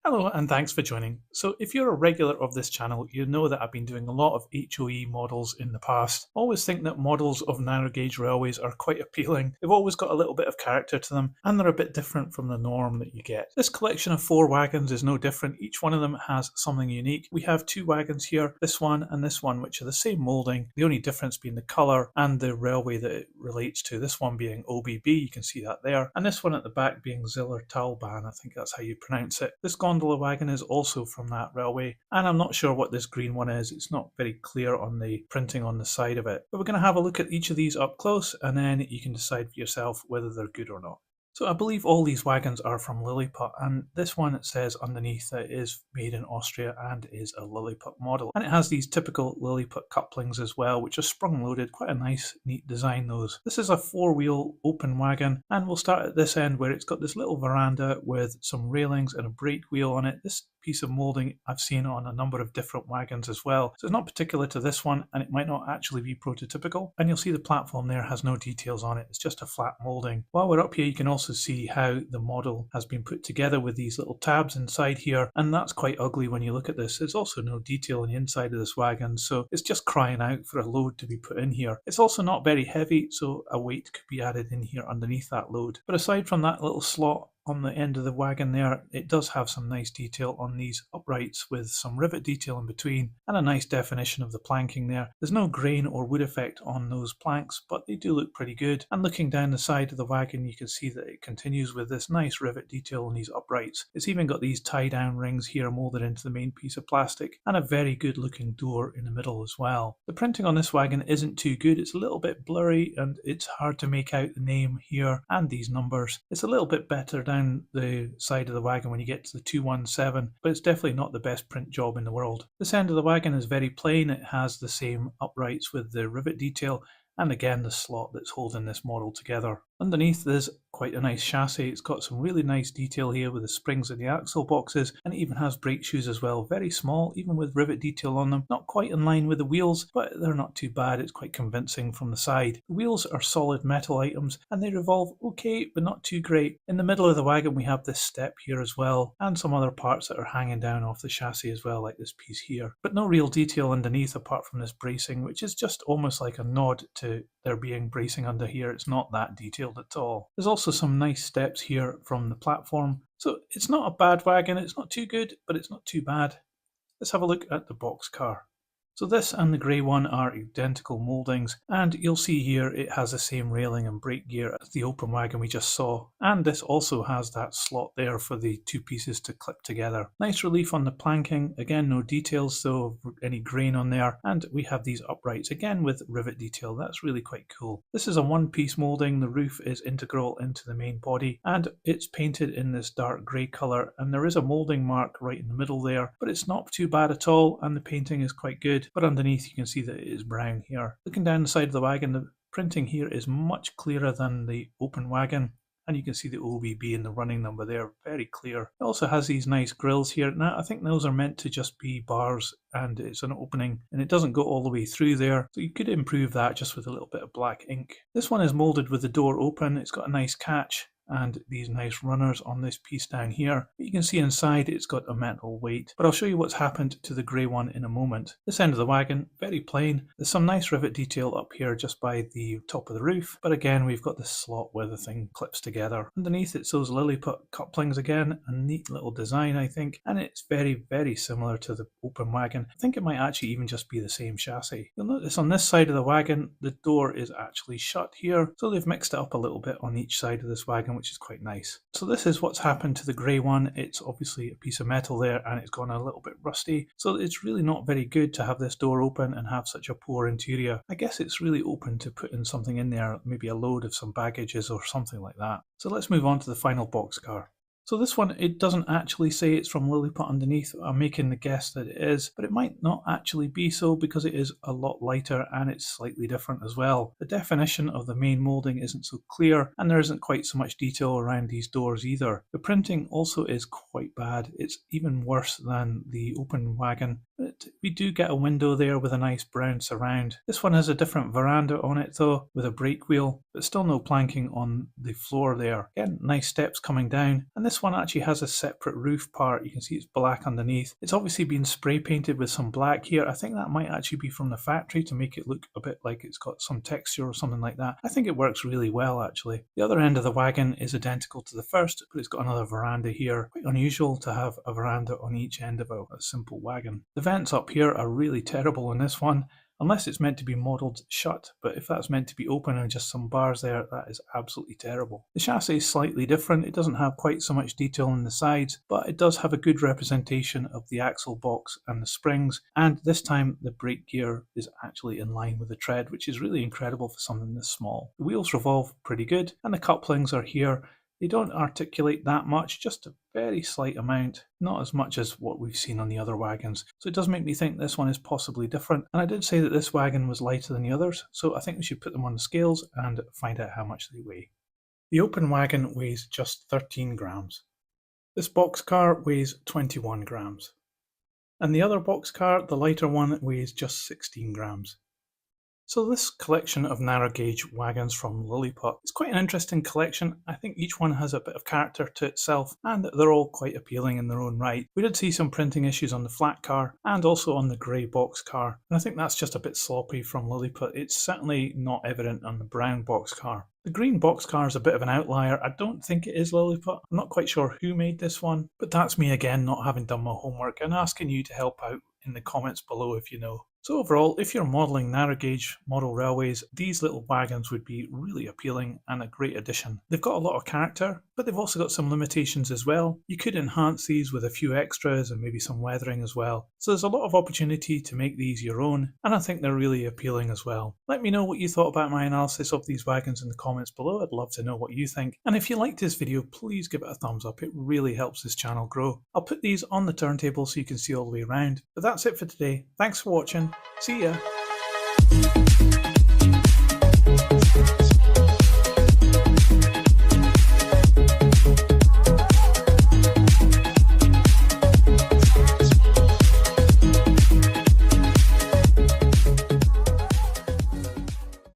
Hello and thanks for joining. So if you're a regular of this channel, you know that I've been doing a lot of HOE models in the past. I always think that models of narrow gauge railways are quite appealing. They've always got a little bit of character to them and they're a bit different from the norm that you get. This collection of 4 wagons is no different. Each one of them has something unique. We have 2 wagons here, this one and this one, which are the same moulding. The only difference being the colour and the railway that it relates to. This one being OBB, you can see that there. And this one at the back being Zillertalbahn, I think that's how you pronounce it. This gondola wagon is also from that railway, and I'm not sure what this green one is. It's not very clear on the printing on the side of it. But we're going to have a look at each of these up close, and then you can decide for yourself whether they're good or not. So I believe all these wagons are from Liliput, and this one, it says underneath that it is made in Austria and is a Liliput model. And it has these typical Liliput couplings as well, which are sprung loaded. Quite a nice, neat design those. This is a 4-wheel open wagon, and we'll start at this end where it's got this little veranda with some railings and a brake wheel on it. This piece of moulding I've seen on a number of different wagons as well. So it's not particular to this one, and it might not actually be prototypical. And you'll see the platform there has no details on it. It's just a flat moulding. While we're up here, you can also see how the model has been put together with these little tabs inside here, and that's quite ugly when you look at this. There's also no detail on the inside of this wagon, so it's just crying out for a load to be put in here. It's also not very heavy, so a weight could be added in here underneath that load. But aside from that little slot on the end of the wagon there, it does have some nice detail on these uprights with some rivet detail in between and a nice definition of the planking there. There's no grain or wood effect on those planks, but they do look pretty good. And looking down the side of the wagon, you can see that it continues with this nice rivet detail on these uprights. It's even got these tie-down rings here molded into the main piece of plastic, and a very good looking door in the middle as well. The printing on this wagon isn't too good. It's a little bit blurry and it's hard to make out the name here and these numbers. It's a little bit better down the side of the wagon when you get to the 217, but it's definitely not the best print job in the world. This end of the wagon is very plain. It has the same uprights with the rivet detail and again the slot that's holding this model together. Underneath there's quite a nice chassis. It's got some really nice detail here with the springs in the axle boxes, and it even has brake shoes as well. Very small, even with rivet detail on them. Not quite in line with the wheels, but they're not too bad. It's quite convincing from the side. The wheels are solid metal items and they revolve okay, but not too great. In the middle of the wagon we have this step here as well, and some other parts that are hanging down off the chassis as well, like this piece here. But no real detail underneath apart from this bracing, which is just almost like a nod to there being bracing under here. It's not that detailed at all. There's also some nice steps here from the platform. So it's not a bad wagon. It's not too good, but it's not too bad. Let's have a look at the box car. So this and the grey one are identical mouldings, and you'll see here it has the same railing and brake gear as the open wagon we just saw, and this also has that slot there for the two pieces to clip together. Nice relief on the planking, again no details though of any grain on there, and we have these uprights again with rivet detail. That's really quite cool. This is a one-piece moulding. The roof is integral into the main body and it's painted in this dark grey colour, and there is a moulding mark right in the middle there, but it's not too bad at all and the painting is quite good. But underneath you can see that it is brown here. Looking down the side of the wagon, the printing here is much clearer than the open wagon, and you can see the OBB and the running number there, very clear. It also has these nice grills here. Now I think those are meant to just be bars and it's an opening and it doesn't go all the way through there, so you could improve that just with a little bit of black ink. This one is moulded with the door open. It's got a nice catch and these nice runners on this piece down here. But you can see inside it's got a metal weight, but I'll show you what's happened to the grey one in a moment. This end of the wagon, very plain. There's some nice rivet detail up here just by the top of the roof, but again we've got this slot where the thing clips together. Underneath it's those Liliput couplings again, a neat little design I think, and it's very similar to the open wagon. I think it might actually even just be the same chassis. You'll notice on this side of the wagon the door is actually shut here, so they've mixed it up a little bit on each side of this wagon, which is quite nice. So this is what's happened to the grey one. It's obviously a piece of metal there and it's gone a little bit rusty, so it's really not very good to have this door open and have such a poor interior. I guess it's really open to putting something in there, maybe a load of some baggages or something like that. So let's move on to the final box car. So this one, it doesn't actually say it's from Liliput underneath. I'm making the guess that it is, but it might not actually be so because it is a lot lighter and it's slightly different as well. The definition of the main moulding isn't so clear and there isn't quite so much detail around these doors either. The printing also is quite bad. It's even worse than the open wagon. But we do get a window there with a nice brown surround. This one has a different veranda on it though, with a brake wheel, but still no planking on the floor there. Again, nice steps coming down, and this this one actually has a separate roof part. You can see it's black underneath. It's obviously been spray painted with some black here. I think that might actually be from the factory to make it look a bit like it's got some texture or something like that. I think it works really well actually. The other end of the wagon is identical to the first, but it's got another veranda here. Quite unusual to have a veranda on each end of a simple wagon. The vents up here are really terrible in this one, unless it's meant to be modelled shut, but if that's meant to be open and just some bars there, that is absolutely terrible. The chassis is slightly different. It doesn't have quite so much detail on the sides, but it does have a good representation of the axle box and the springs, and this time the brake gear is actually in line with the tread, which is really incredible for something this small. The wheels revolve pretty good, and the couplings are here. They don't articulate that much, just a very slight amount, not as much as what we've seen on the other wagons. So it does make me think this one is possibly different. And I did say that this wagon was lighter than the others, so I think we should put them on the scales and find out how much they weigh. The open wagon weighs just 13 grams. This boxcar weighs 21 grams. And the other boxcar, the lighter one, weighs just 16 grams. So this collection of narrow gauge wagons from Liliput is quite an interesting collection. I think each one has a bit of character to itself and they're all quite appealing in their own right. We did see some printing issues on the flat car and also on the grey box car, and I think that's just a bit sloppy from Liliput. It's certainly not evident on the brown box car. The green box car is a bit of an outlier. I don't think it is Liliput. I'm not quite sure who made this one, but that's me again not having done my homework and asking you to help out in the comments below if you know. So overall, if you're modelling narrow gauge model railways, these little wagons would be really appealing and a great addition. They've got a lot of character, but they've also got some limitations as well. You could enhance these with a few extras and maybe some weathering as well. So there's a lot of opportunity to make these your own, and I think they're really appealing as well. Let me know what you thought about my analysis of these wagons in the comments below. I'd love to know what you think. And if you liked this video, please give it a thumbs up. It really helps this channel grow. I'll put these on the turntable so you can see all the way around. But that's it for today. Thanks for watching. See ya.